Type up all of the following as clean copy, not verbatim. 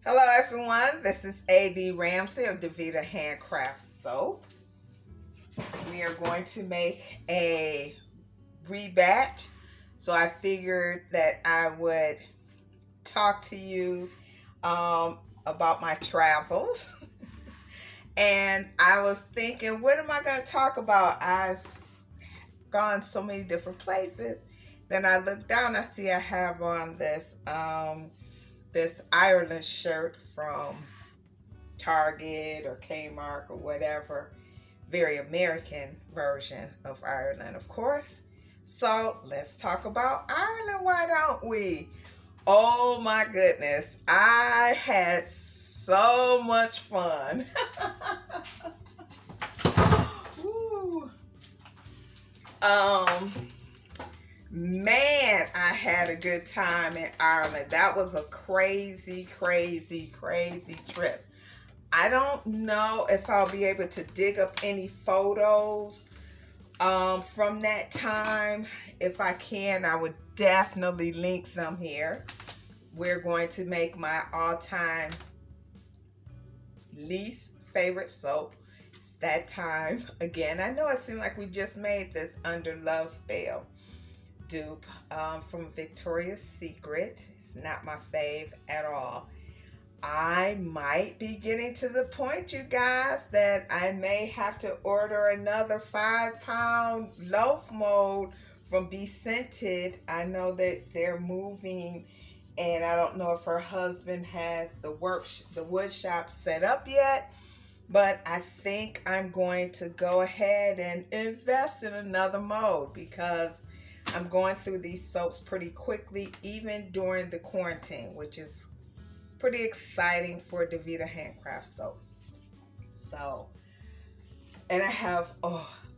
Hello everyone, this is AD Ramsey of Davita Handcraft Soap. We are going to make a rebatch, so I figured that I would talk to you about my travels. And I was thinking, what am I going to talk about? I've gone so many different places. Then I look down, I see I have on this Ireland shirt from Target or Kmart or whatever. Very American version of Ireland, of course. So let's talk about Ireland, why don't we? Oh my goodness, I had so much fun. Woo. Um, Man, I had a good time in Ireland. That was a crazy, crazy, crazy trip. I don't know if I'll be able to dig up any photos from that time. If I can, I would definitely link them here. We're going to make my all-time least favorite soap. It's that time again. I know it seemed like we just made this Under Love Spell dupe from Victoria's Secret. It's not my fave at all. I might be getting to the point, you guys, that I may have to order another 5-pound loaf mold from Be Scented. I know that they're moving, and I don't know if her husband has the wood shop set up yet, but I think I'm going to go ahead and invest in another mold because I'm going through these soaps pretty quickly, even during the quarantine, which is pretty exciting for Davita Handcraft Soap. So, and I have,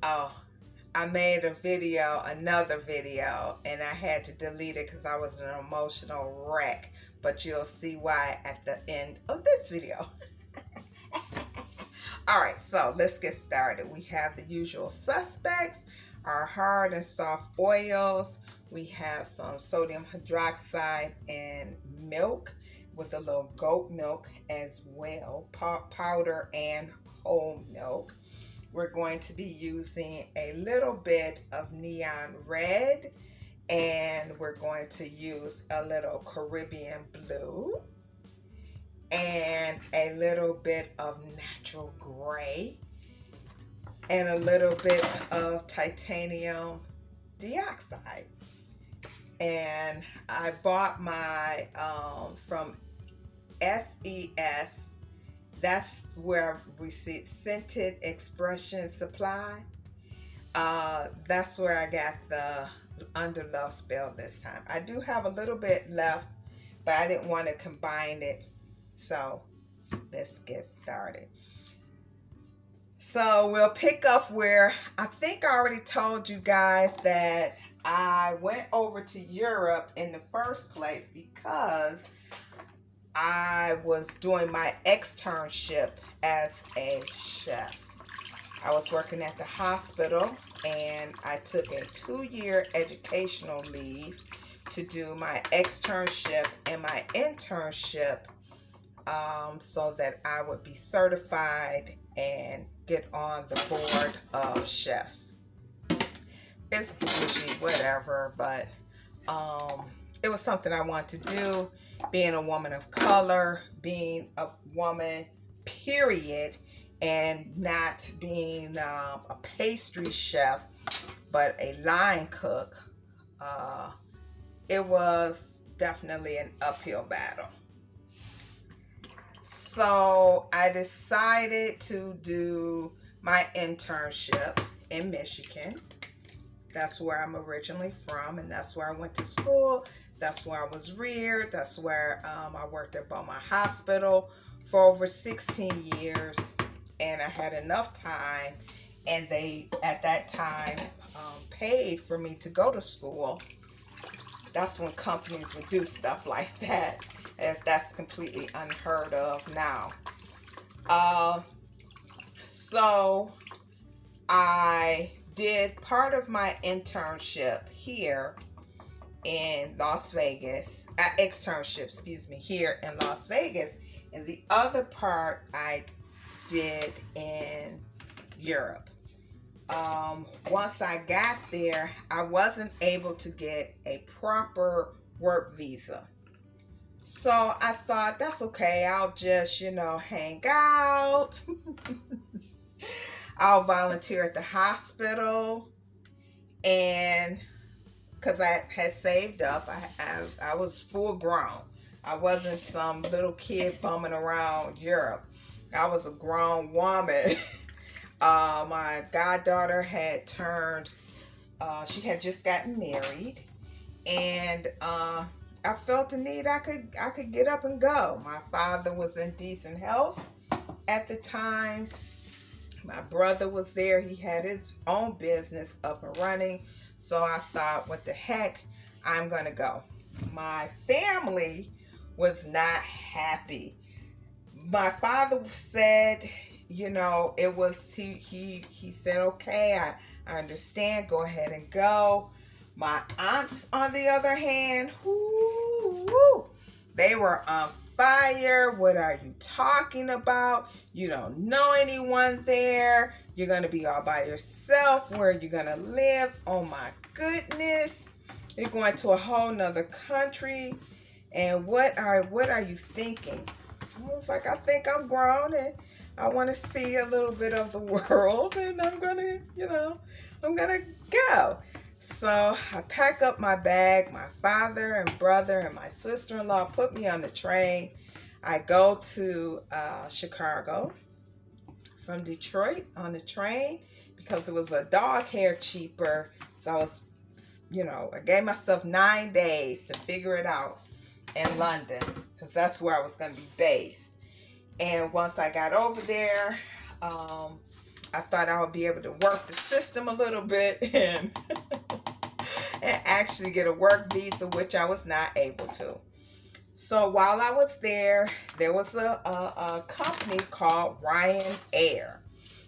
I made another video, and I had to delete it because I was an emotional wreck. But you'll see why at the end of this video. All right, so let's get started. We have the usual suspects, our hard and soft oils. We have some sodium hydroxide and milk with a little goat milk as well, powder and whole milk. We're going to be using a little bit of neon red, and we're going to use a little Caribbean blue and a little bit of natural gray and a little bit of titanium dioxide. And I bought my from SES. That's where we see Scented Expression Supply. That's where I got the Under Love Spell this time. I do have a little bit left, but I didn't want to combine it. So let's get started. So we'll pick up where I think I already told you guys that I went over to Europe in the first place because I was doing my externship as a chef. I was working at the hospital, and I took a 2-year educational leave to do my externship and my internship so that I would be certified and get on the board of chefs. It's bougie, whatever, but it was something I wanted to do. Being a woman of color, being a woman, period, and not being a pastry chef, but a line cook, it was definitely an uphill battle. So I decided to do my internship in Michigan. That's where I'm originally from, and that's where I went to school. That's where I was reared. That's where I worked at Beaumont Hospital for over 16 years, and I had enough time, and they, at that time, paid for me to go to school. That's when companies would do stuff like that, as that's completely unheard of now. So I did part of my internship here in Las Vegas, here in Las Vegas, and the other part I did in Europe. Once I got there, I wasn't able to get a proper work visa. So I thought, that's okay. I'll just, hang out. I'll volunteer at the hospital. And because I had saved up, I was full grown. I wasn't some little kid bumming around Europe. I was a grown woman. My goddaughter had turned, she had just gotten married, and I felt the need I could get up and go. My father was in decent health at the time. My brother was there. He had his own business up and running. So I thought, what the heck, I'm going to go. My family was not happy. My father said, it was, he said, okay, I understand. Go ahead and go. My aunts, on the other hand, they were on fire. What are you talking about? You don't know anyone there. You're going to be all by yourself. Where are you going to live? Oh my goodness. You're going to a whole nother country. And what are you thinking? I was like, I think I'm grown and I want to see a little bit of the world, and I'm going to go. So I pack up my bag. My father and brother and my sister-in-law put me on the train. I go to Chicago from Detroit on the train because it was a dog hair cheaper. So I was, I gave myself 9 days to figure it out in London because that's where I was going to be based. And once I got over there, I thought I would be able to work the system a little bit and actually get a work visa, which I was not able to. So while I was there was a company called Ryanair.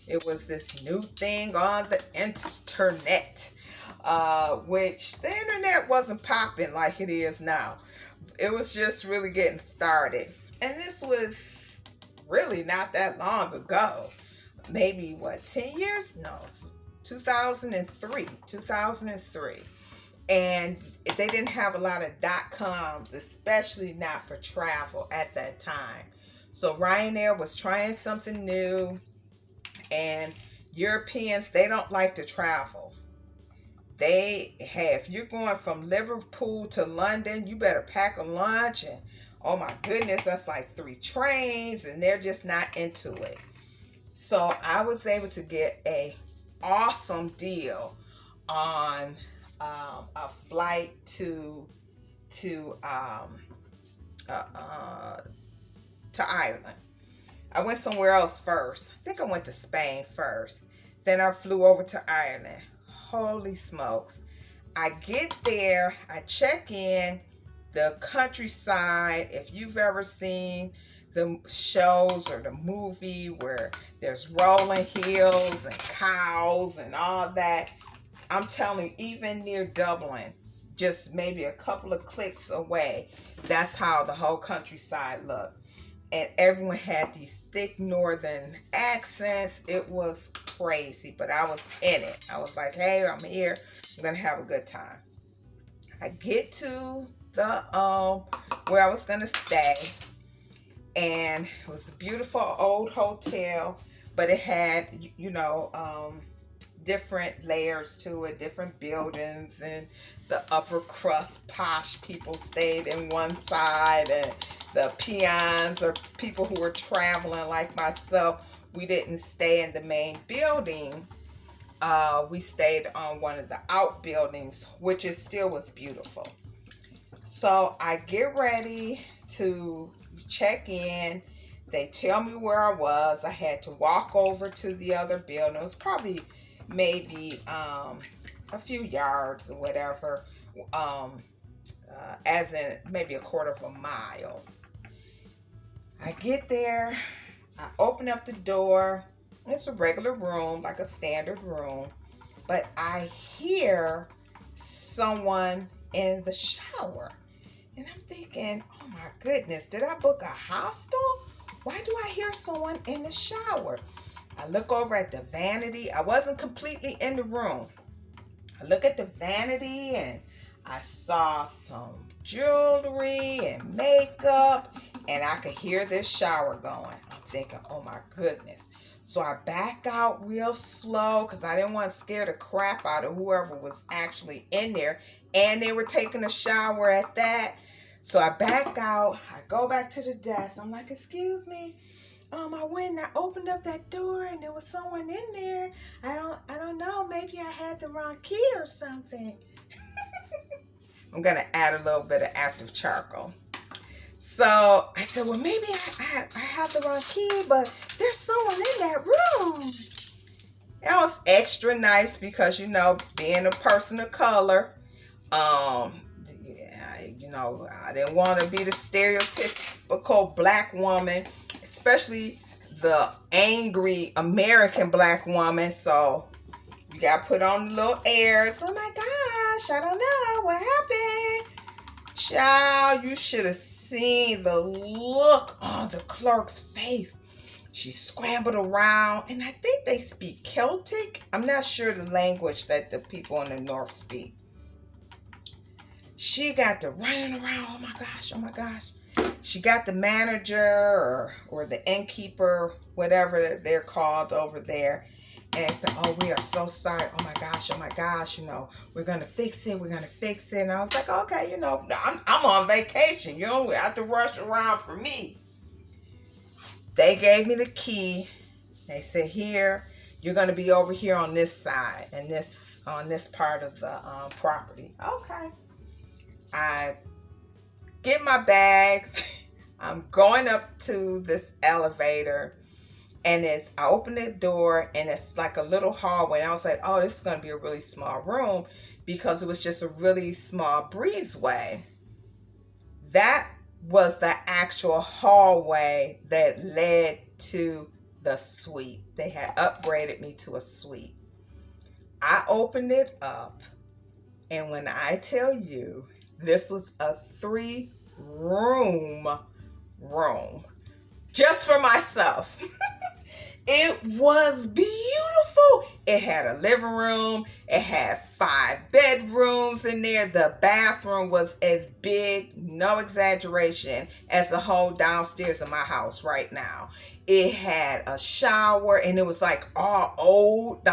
It was this new thing on the internet, which the internet wasn't popping like it is now. It was just really getting started. And this was really not that long ago. Maybe 10 years? No, 2003. And they didn't have a lot of .coms, especially not for travel at that time. So Ryanair was trying something new, and Europeans, they don't like to travel. If you're going from Liverpool to London, you better pack a lunch, and oh my goodness, that's like 3 trains, and they're just not into it. So I was able to get a awesome deal on a flight to Ireland. I went somewhere else first. I think I went to Spain first. Then I flew over to Ireland. Holy smokes. I get there, I check in, the countryside. If you've ever seen the shows or the movie where there's rolling hills and cows and all that, I'm telling you, even near Dublin, just maybe a couple of clicks away, that's how the whole countryside looked. And everyone had these thick northern accents. It was crazy, but I was in it. I was like, hey, I'm here. I'm going to have a good time. I get to the where I was going to stay, and it was a beautiful old hotel, but it had, different layers to it, different buildings, and the upper crust posh people stayed in one side, and the peons or people who were traveling like myself, we didn't stay in the main building. We stayed on one of the outbuildings, which still was beautiful. So I get ready to check in. They tell me where I was. I had to walk over to the other building. It was probably maybe a few yards or whatever, as in maybe a quarter of a mile. I get there, I open up the door. It's a regular room, like a standard room, but I hear someone in the shower. And I'm thinking, oh my goodness, did I book a hostel? why do I hear someone in the shower? I look over at the vanity. I wasn't completely in the room. I look at the vanity and I saw some jewelry and makeup, and I could hear this shower going. I'm thinking, oh my goodness. So I back out real slow because I didn't want to scare the crap out of whoever was actually in there, and they were taking a shower at that. So I back out. I go back to the desk. I'm like, excuse me. I went and I opened up that door and there was someone in there. I don't know. Maybe I had the wrong key or something. I'm gonna add a little bit of active charcoal. So I said, well, maybe I have the wrong key, but there's someone in that room. That was extra nice because, you know, being a person of color, you know, I didn't want to be the stereotypical black woman, especially the angry American black woman. So you got to put on the little airs. Oh my gosh, I don't know what happened. Child, you should have seen the look on the clerk's face. She scrambled around, and I think they speak Celtic. I'm not sure the language that the people in the north speak. She got the running around. Oh my gosh, oh my gosh. She got the manager or the innkeeper, whatever they're called over there. And said, oh, we are so sorry. Oh my gosh, you know, we're going to fix it. We're going to fix it. And I was like, okay, you know, I'm on vacation. You don't have to rush around for me. They gave me the key. They said, here, you're going to be over here on this side and on this part of the property. Okay. I get my bags. I'm going up to this elevator, and I open the door, and it's like a little hallway. And I was like, oh, this is going to be a really small room because it was just a really small breezeway. That was the actual hallway that led to the suite. They had upgraded me to a suite. I opened it up, and when I tell you, this was a 3-room just for myself. It was beautiful. It had a living room. It had 5 bedrooms in there. The bathroom was as big, no exaggeration, as the whole downstairs of my house right now. It had a shower, and it was like all old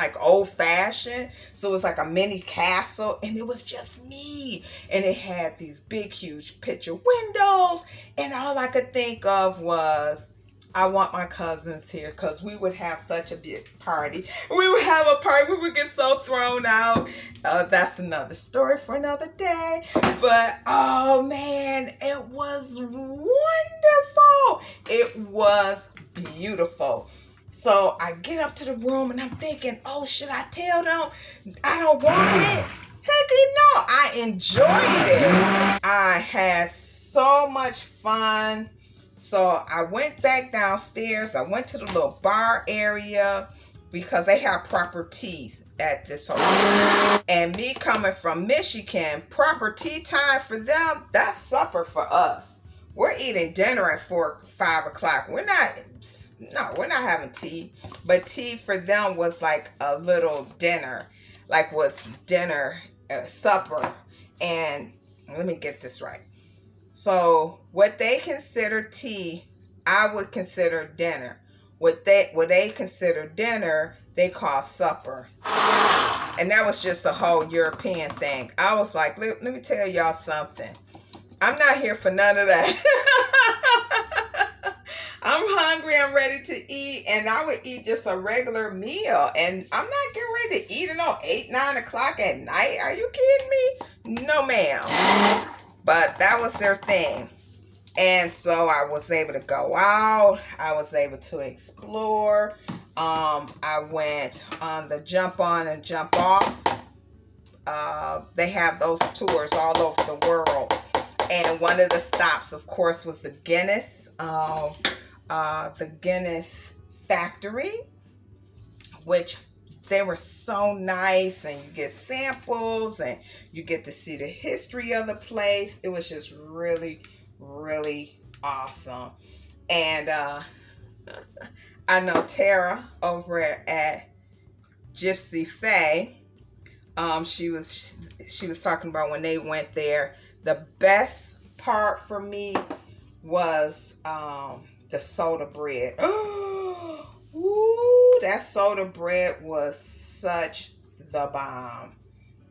fashioned. So it was like a mini castle, and it was just me. And it had these big, huge picture windows. And all I could think of was, I want my cousins here because we would have such a big party. We would have a party. We would get so thrown out. That's another story for another day. But, oh, man, it was wonderful. It was beautiful. So I get up to the room and I'm thinking, oh, should I tell them I don't want it? Heck, no. I enjoyed it. I had so much fun. So I went back downstairs. I went to the little bar area because they have proper tea at this hotel. And me coming from Michigan, proper tea time for them, that's supper for us. We're eating dinner at 5 o'clock. We're not having tea. But tea for them was like a little dinner, like was dinner, supper. And let me get this right. So what they consider tea, I would consider dinner. What they consider dinner, they call supper. And that was just a whole European thing. I was like, let me tell y'all something. I'm not here for none of that. I'm hungry, I'm ready to eat, and I would eat just a regular meal. And I'm not getting ready to eat it on 8, 9 o'clock at night. Are you kidding me? No, ma'am. But that was their thing. And so I was able to go out. I was able to explore. I went on the jump on and jump off. They have those tours all over the world. And one of the stops, of course, was the Guinness factory, which they were so nice, and you get samples and you get to see the history of the place. It was just really, really awesome. And I know Tara over at Gypsy Faye. She was talking about when they went there. The best part for me was the soda bread. Ooh, that soda bread was such the bomb.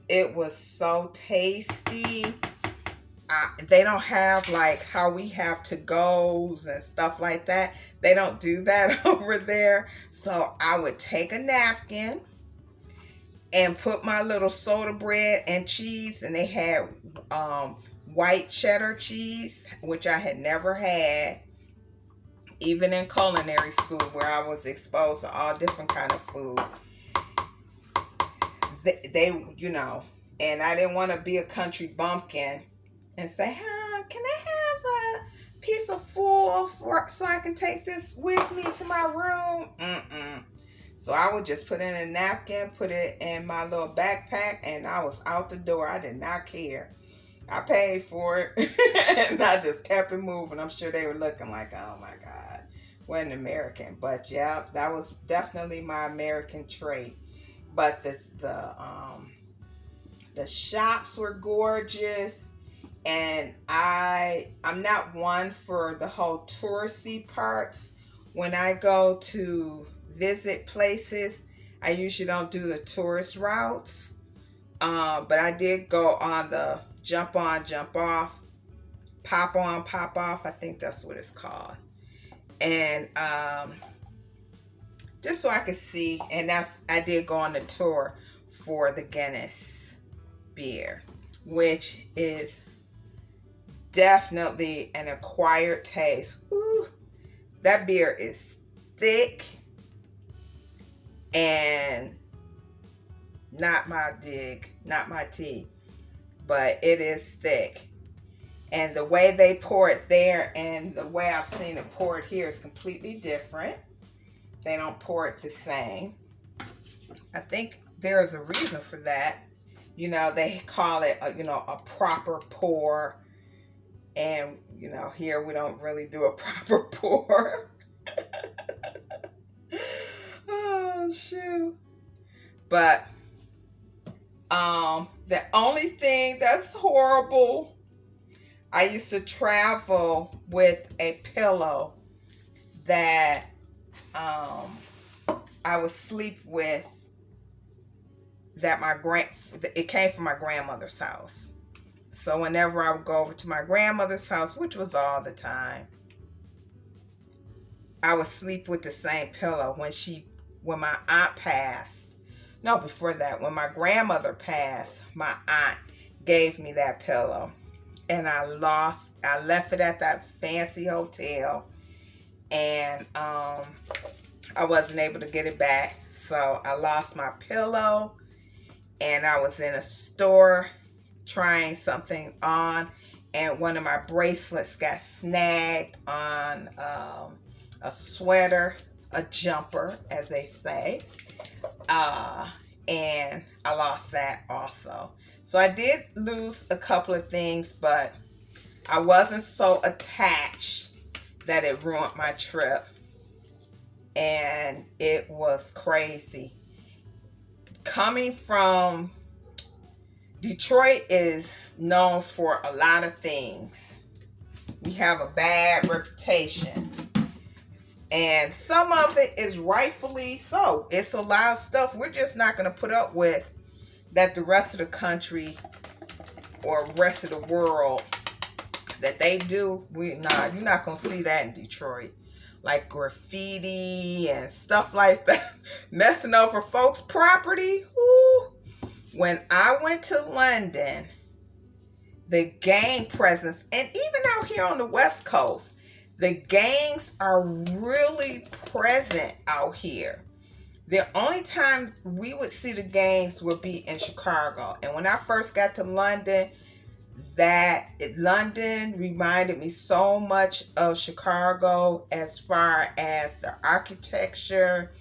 It was so tasty. They don't have like how we have to goes and stuff like that. They don't do that over there. So I would take a napkin and put my little soda bread and cheese, and they had white cheddar cheese, which I had never had, even in culinary school where I was exposed to all different kind of food. They and I didn't want to be a country bumpkin and say, can I have a piece of foil so I can take this with me to my room? So I would just put in a napkin, put it in my little backpack, and I was out the door. I did not care. I paid for it, and I just kept it moving. I'm sure they were looking like, oh my God, what an American. But yeah, that was definitely my American trait. But the shops were gorgeous, and I'm not one for the whole touristy parts. When I go to visit places, I usually don't do the tourist routes, but I did go on the jump on, jump off, pop on, pop off. I think that's what it's called. And just so I could see, and I did go on the tour for the Guinness beer, which is definitely an acquired taste. Ooh, that beer is thick and not my tea, but it is thick. And the way they pour it there and the way I've seen it poured here is completely different. They don't pour it the same. I think there's a reason for that. They call it a proper pour, and here we don't really do a proper pour. Oh shoot. But the only thing that's horrible, I used to travel with a pillow that I would sleep with, it came from my grandmother's house. So whenever I would go over to my grandmother's house, which was all the time, I would sleep with the same pillow. When my aunt passed, no, before that, when my grandmother passed, my aunt gave me that pillow, and I left it at that fancy hotel, and I wasn't able to get it back. So I lost my pillow, and I was in a store trying something on, and one of my bracelets got snagged on a sweater, a jumper, as they say, and I lost that also. So I did lose a couple of things, but I wasn't so attached that it ruined my trip, and it was crazy. Coming from Detroit is known for a lot of things. We have a bad reputation, and some of it is rightfully so. It's a lot of stuff we're just not going to put up with that the rest of the country or rest of the world that they do. You're not going to see that in Detroit. Like graffiti and stuff like that. Messing over folks' property. Woo. When I went to London, the gang presence, and even out here on the West Coast, the gangs are really present out here. The only times we would see the gangs would be in Chicago. And when I first got to London, London reminded me so much of Chicago as far as the architecture,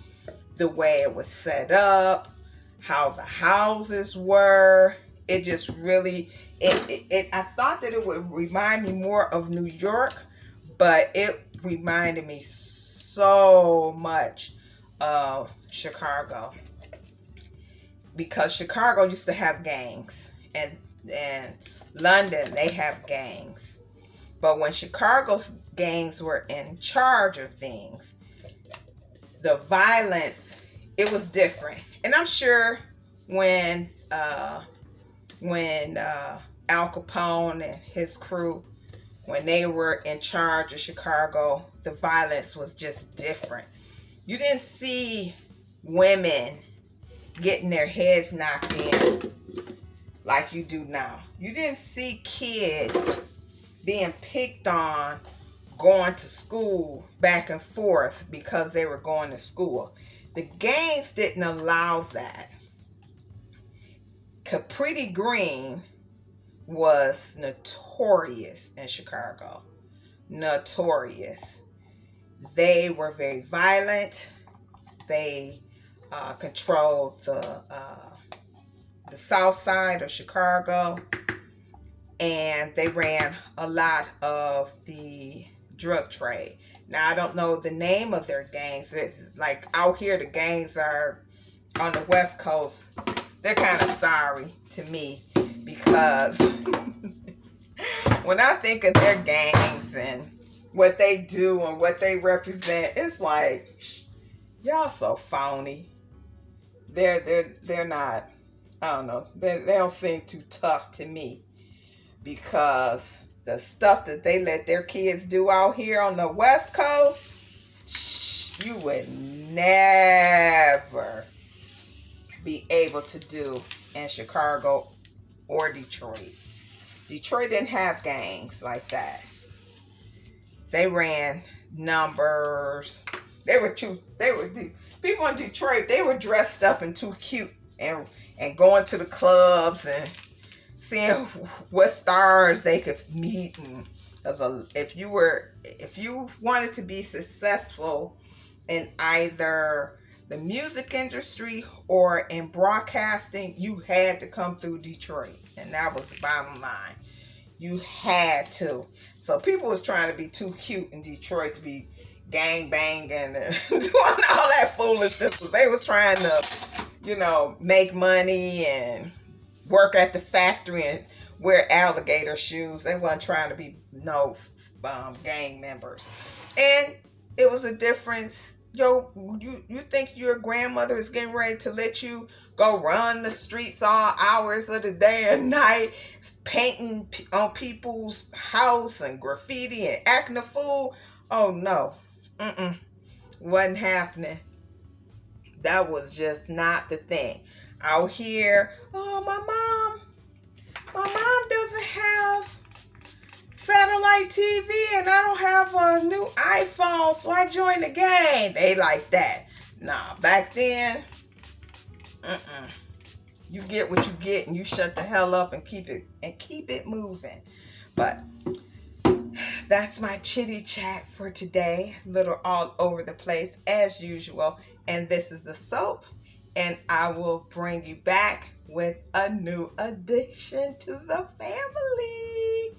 the way it was set up, how the houses were. It just really, I thought that it would remind me more of New York, but it reminded me so much of Chicago, because Chicago used to have gangs, and London, they have gangs. But when Chicago's gangs were in charge of things, the violence, it was different. And I'm sure when Al Capone and his crew, when they were in charge of Chicago, the violence was just different. You didn't see women getting their heads knocked in like you do now. You didn't see kids being picked on going to school back and forth because they were going to school. The gangs didn't allow that. Capri Green was notorious in Chicago. Notorious. They were very violent. They controlled the south side of Chicago, and they ran a lot of the drug trade. Now, I don't know the name of their gangs. Like out here, the gangs are on the West Coast. They're kind of sorry to me, because when I think of their gangs and what they do and what they represent, it's like, y'all so phony. They're not. I don't know. They don't seem too tough to me, because the stuff that they let their kids do out here on the West Coast, you would never be able to do in Chicago or Detroit. Detroit didn't have gangs like that. They ran numbers. People in Detroit, they were dressed up and too cute and going to the clubs and seeing what stars they could meet. And if you wanted to be successful in either the music industry or in broadcasting, you had to come through Detroit, and that was the bottom line. You had to. So people was trying to be too cute in Detroit to be gang banging and doing all that foolishness. They was trying to, make money and work at the factory and wear alligator shoes. They wasn't trying to be gang members. And it was a difference. You think your grandmother is getting ready to let you go run the streets all hours of the day and night, painting on people's house and graffiti and acting a fool? Oh no. Wasn't happening. That was just not the thing. Out here, oh, my mom doesn't have satellite TV and I don't have a new iPhone, so I joined the gang. They like that. Nah, back then, you get what you get and you shut the hell up and keep it moving. But that's my chitty chat for today. Little all over the place as usual. And this is the soap, and I will bring you back with a new addition to the family.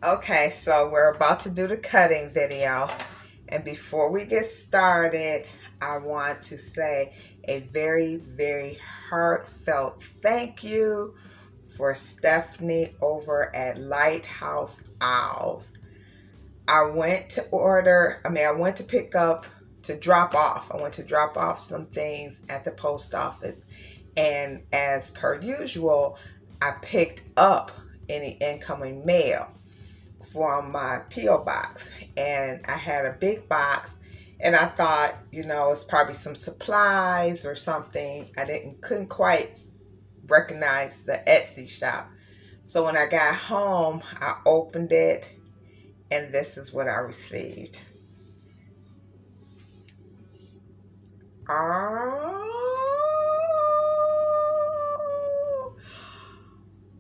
Okay, so we're about to do the cutting video. And before we get started, I want to say a very, very heartfelt thank you for Stephanie over at Lighthouse Owls. I went to drop off some things at the post office. And as per usual, I picked up any incoming mail from my P.O. box. And I had a big box, and I thought, it's probably some supplies or something. Couldn't quite recognize the Etsy shop. So when I got home, I opened it, and this is what I received.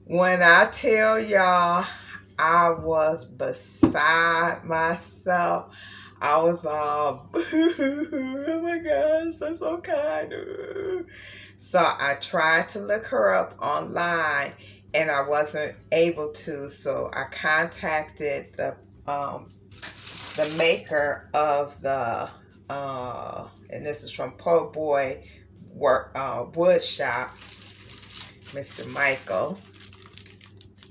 When I tell y'all, I was beside myself. I was all, oh my gosh, that's so kind. So I tried to look her up online, and I wasn't able to. So I contacted the the maker of the, and this is from Po' Boy Wood Shop, Mr. Michael.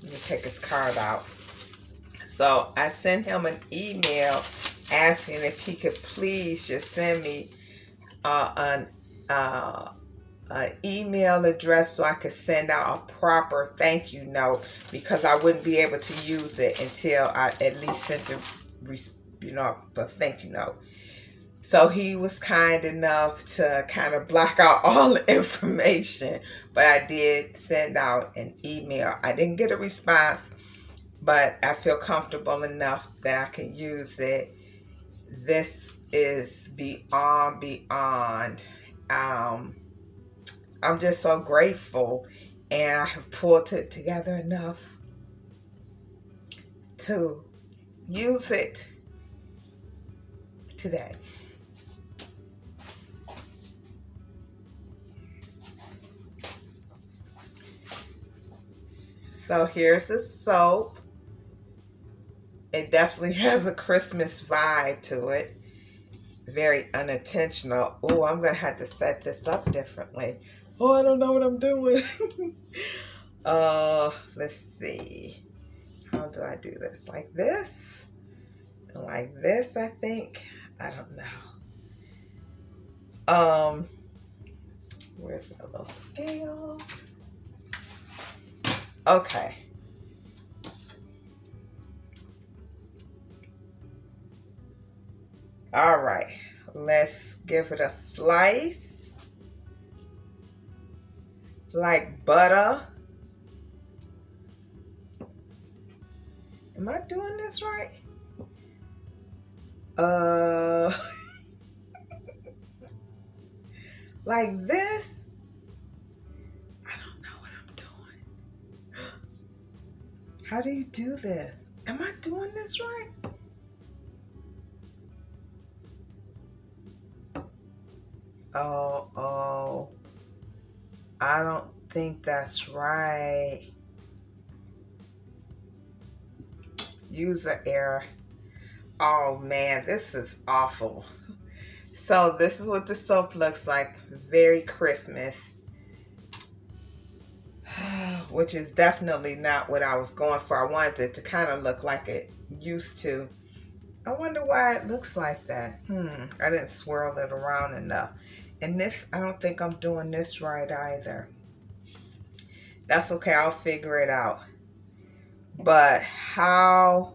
Let me take his card out. So I sent him an email asking if he could please just send me an email address so I could send out a proper thank you note, because I wouldn't be able to use it until I at least sent a thank you note. So he was kind enough to kind of block out all the information, but I did send out an email. I didn't get a response, but I feel comfortable enough that I can use it. This is beyond. I'm just so grateful, and I have pulled it together enough to use it today. So here's the soap. It definitely has a Christmas vibe to it. Very unintentional. Oh, I'm going to have to set this up differently. Oh, I don't know what I'm doing. Let's see. How do I do this? Like this? And like this, I think. I don't know. Where's my little scale? Okay. All right. Let's give it a slice. Like butter. Am I doing this right? Like this? I don't know what I'm doing. How do you do this? Am I doing this right? Oh, I don't think that's right. User error. Oh man, this is awful. So this is what the soap looks like. Very Christmas. Which is definitely not what I was going for. I wanted it to kind of look like it used to. I wonder why it looks like that. I didn't swirl it around enough. And this, I don't think I'm doing this right either. That's okay, I'll figure it out. But how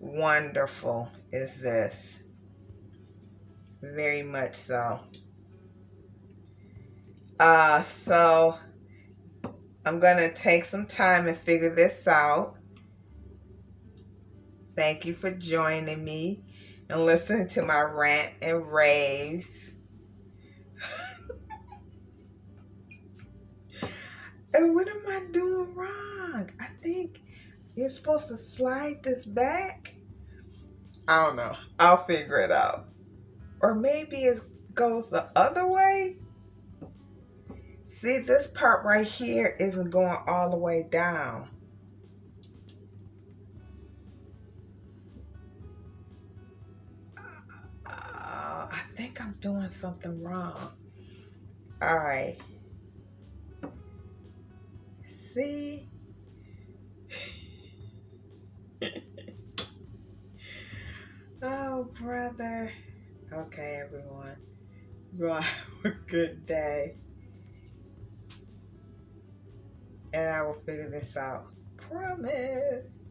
wonderful is this? Very much so. So I'm gonna take some time and figure this out. Thank you for joining me and listening to my rant and raves. And what am I doing wrong? I think you're supposed to slide this back. I don't know. I'll figure it out. Or maybe it goes the other way. See, this part right here isn't going all the way down. I think I'm doing something wrong. All right. See? Oh, brother. Okay, everyone. Go have a good day. And I will figure this out. Promise.